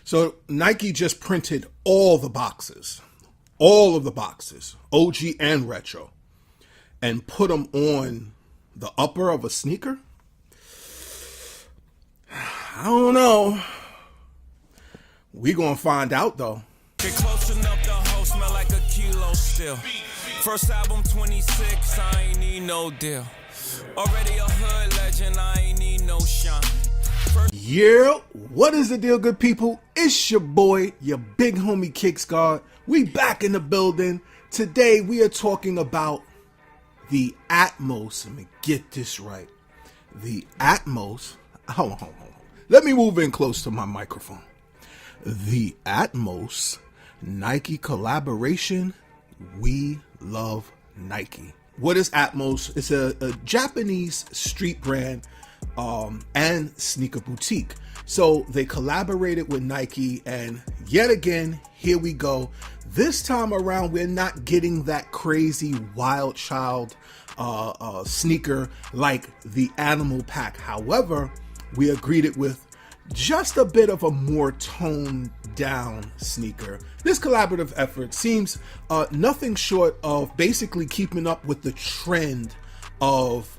So Nike just printed all of the boxes, OG and retro, and put them on the upper of a sneaker. I don't know. We gonna find out though. Get close enough, the hoe smell like a kilo still. First album 26, I ain't need no deal. Already a hood legend, I ain't need no shine. Yeah, what is the deal, good people? It's your boy, your big homie Kicks God. We back in the building. Today we are talking about the Atmos. Let me get this right. The Atmos. Hold on. Let me move in close to my microphone. The Atmos Nike collaboration. We love Nike. What is Atmos? It's a Japanese street brand and sneaker boutique. So they collaborated with Nike, and yet again, here we go. This time around, we're not getting that crazy wild child sneaker like the Animal Pack. However, we are greeted with just a bit of a more toned down sneaker. This collaborative effort seems nothing short of basically keeping up with the trend of,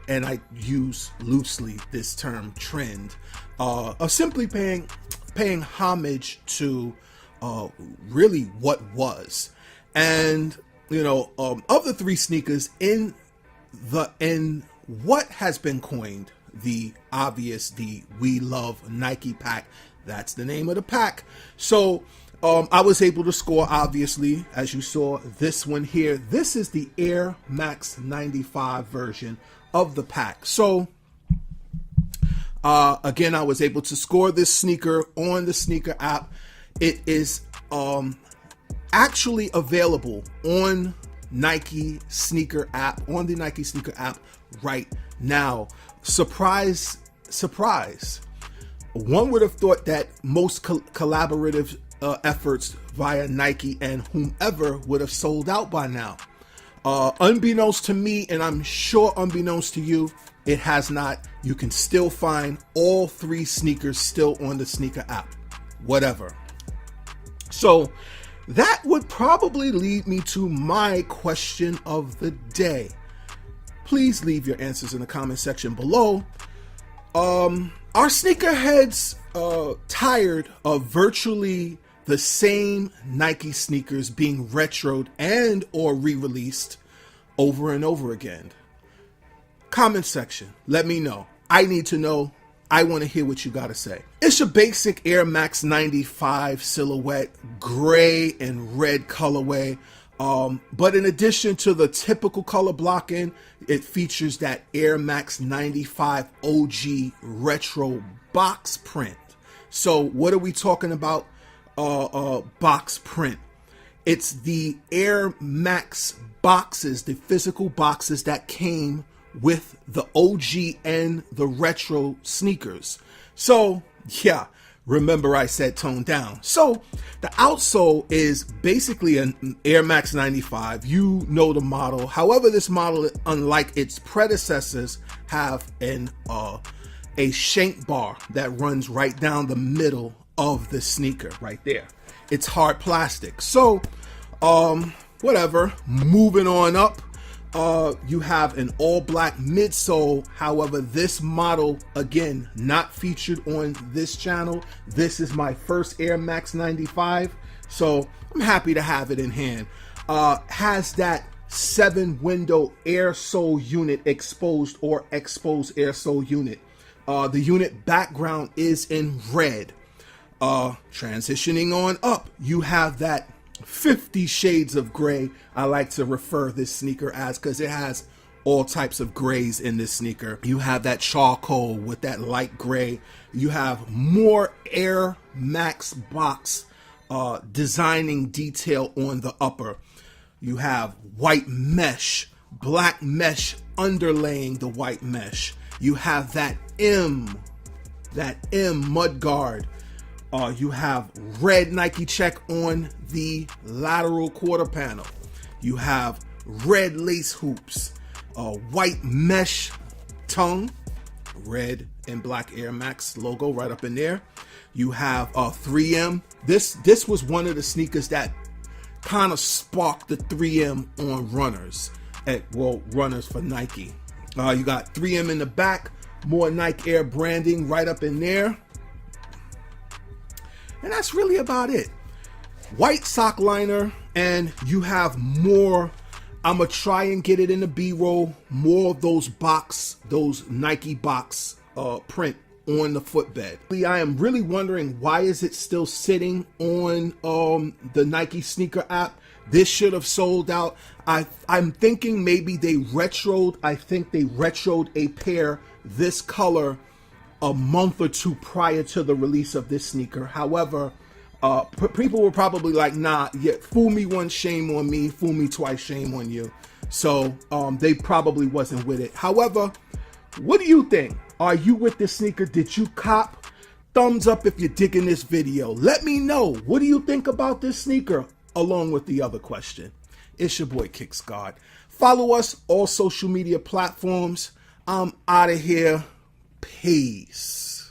and I use loosely this term trend, of simply paying homage to really what was. And, of the three sneakers in what has been coined the We Love Nike pack. That's the name of the pack. So I was able to score, obviously, as you saw, this one here. This is the Air Max 95 version of the pack. So again, I was able to score this sneaker on the sneaker app. It is actually available on Nike sneaker app, on the Nike sneaker app right now. Surprise. One would have thought that most collaborative efforts via Nike and whomever would have sold out by now. Unbeknownst to me, and I'm sure unbeknownst to you, it has not. You can still find all three sneakers still on the sneaker app. Whatever. So that would probably lead me to my question of the day. Please leave your answers in the comment section below. Are sneakerheads tired of virtually the same Nike sneakers being retroed and or re-released over and over again? Comment section. Let me know. I need to know. I want to hear what you got to say. It's your basic Air Max 95 silhouette, gray and red colorway. But in addition to the typical color blocking, it features that Air Max 95 OG retro box print. So what are we talking about? Box print. It's the Air Max boxes, the physical boxes that came with the OG and the retro sneakers. So yeah, remember I said toned down. So the outsole is basically an Air Max 95. You know the model. However, this model, unlike its predecessors, have a shank bar that runs right down the middle of the sneaker right there. It's hard plastic. So whatever, moving on up. You have an all black midsole. However, this model, again, not featured on this channel. This is my first Air Max 95, so I'm happy to have it in hand. Has that 7-window air sole unit exposed or exposed air sole unit. The unit background is in red. Transitioning on up, you have that 50 shades of gray. I like to refer this sneaker as, because it has all types of grays in this sneaker. You have that charcoal with that light gray. You have more Air Max box designing detail on the upper. You have white mesh, black mesh underlaying the white mesh. You have that M mud guard. You have red Nike check on the lateral quarter panel. You have red lace hoops, white mesh tongue, red and black Air Max logo right up in there. You have 3M. This was one of the sneakers that kind of sparked the 3M on runners runners for Nike. You got 3M in the back, more Nike Air branding right up in there. And that's really about it. White sock liner, and you have more. I'm going to try and get it in the B-roll, more of those Nike box print on the footbed. I am really wondering, why is it still sitting on the Nike sneaker app? This should have sold out. I'm thinking maybe they retroed. I think they retroed a pair this color a month or two prior to the release of this sneaker. However, people were probably like, nah, yeah, fool me once, shame on me. Fool me twice, shame on you. So they probably wasn't with it. However, what do you think? Are you with this sneaker? Did you cop? Thumbs up if you're digging this video. Let me know. What do you think about this sneaker? Along with the other question. It's your boy Kicks God. Follow us all social media platforms. I'm out of here. Peace.